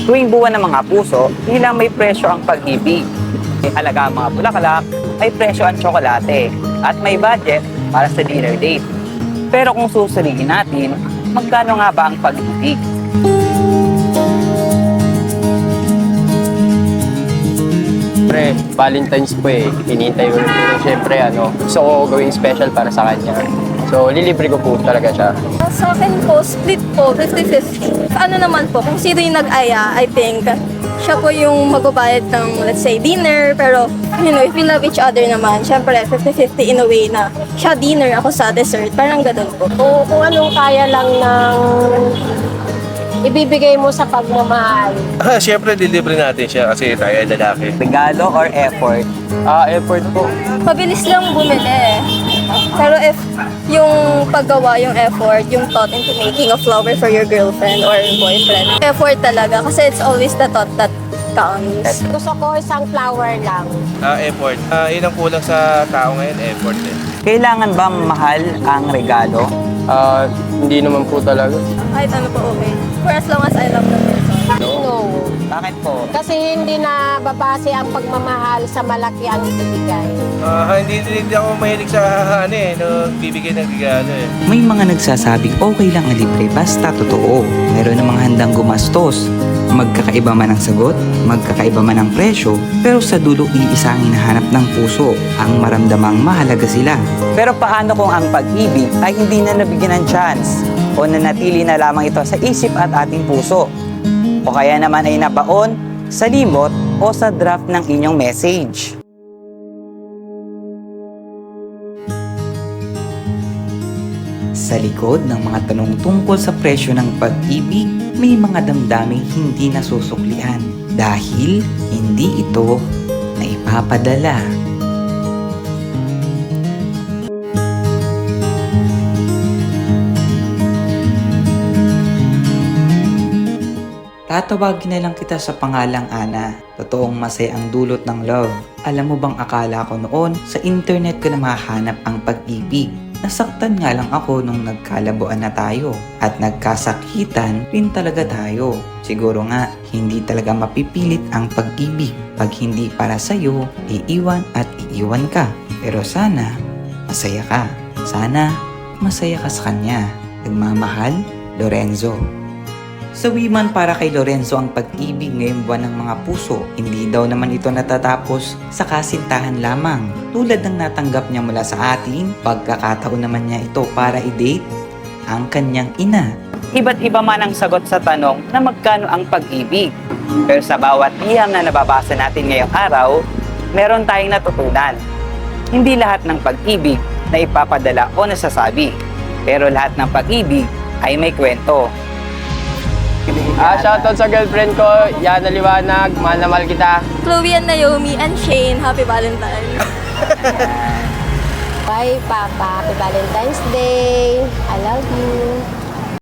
Tuwing buwan ng mga puso, hindi lang may presyo ang pag-ibig. May halaga ang mga bulaklak, may presyo ang tsokolate, at may budget para sa dinner date. Pero kung susuriin natin, magkano nga ba ang pag-ibig? Siyempre, Valentine's po eh. Hinihintay ko rin po. Siyempre, gusto ko gawing special para sa kanya. So, lilibre ko po talaga siya. Sa akin po, split po, 50-50. Ano naman po, kung sino yung nag-aya, I think, siya po yung magbabayad ng, let's say, dinner. Pero, if we love each other naman, syempre, 50-50 in a way na siya dinner, ako sa dessert. Parang ganun po. Kung anong kaya lang ng ibibigay mo sa pagmamahal. Siyempre, delivery natin siya kasi tayo ay lalaki. Regalo or effort? Effort po. Mabilis lang bumili. Pero if yung paggawa, yung effort, yung thought into making a flower for your girlfriend or boyfriend, effort talaga kasi it's always the thought that counts. Gusto ko isang flower lang. Effort. Yun ang kulang sa tao ngayon, effort eh. Kailangan ba mahal ang regalo? Hindi naman po talaga. Kahit ano po okay. For as long as I love the person. No. Bakit po? Kasi hindi na babase ang pagmamahal sa malaki ang ibibigay. Hindi ako mahilig sa bibigay ng regalo eh. May mga nagsasabing okay lang ang libre basta totoo. Meron namang handang gumastos. Magkakaiba man ang sagot, magkakaiba man ang presyo, pero sa dulo iisa ang hinahanap ng puso, ang maramdamang mahalaga sila. Pero paano kung ang pag-ibig ay hindi na nabigyan ng chance o nanatili na lamang ito sa isip at ating puso? O kaya naman ay nabaon sa limot o sa draft ng inyong message? Sa likod ng mga tanong tungkol sa presyo ng pag-ibig, may mga damdaming hindi nasusuklian dahil hindi ito naipapadala. Tatawagin na lang kita sa pangalang Ana. Totoong masaya ang dulot ng love. Alam mo bang akala ko noon sa internet ko na mahanap ang pag-ibig. Nasaktan nga lang ako nung nagkalabuan na tayo at nagkasakitan rin talaga tayo. Siguro nga, hindi talaga mapipilit ang pag-ibig. Pag hindi para sa'yo, iiwan at iiwan ka. Pero sana, masaya ka. Sana, masaya ka sa kanya. Nagmamahal, Lorenzo. Sawi man para kay Lorenzo ang pag-ibig ngayong buwan ng mga puso. Hindi daw naman ito natatapos sa kasintahan lamang. Tulad ng natanggap niya mula sa atin, pagkakataon naman niya ito para i-date ang kanyang ina. Iba't iba man ang sagot sa tanong na magkano ang pag-ibig. Pero sa bawat liham na nababasa natin ngayong araw, meron tayong natutunan. Hindi lahat ng pag-ibig na ipapadala o nasasabi. Pero lahat ng pag-ibig ay may kwento. Shoutout sa girlfriend ko, Yana Liwanag, mahal na mahal kita. Chloe and Naomi and Shane, Happy Valentine's. Bye, Papa. Happy Valentine's Day. I love you.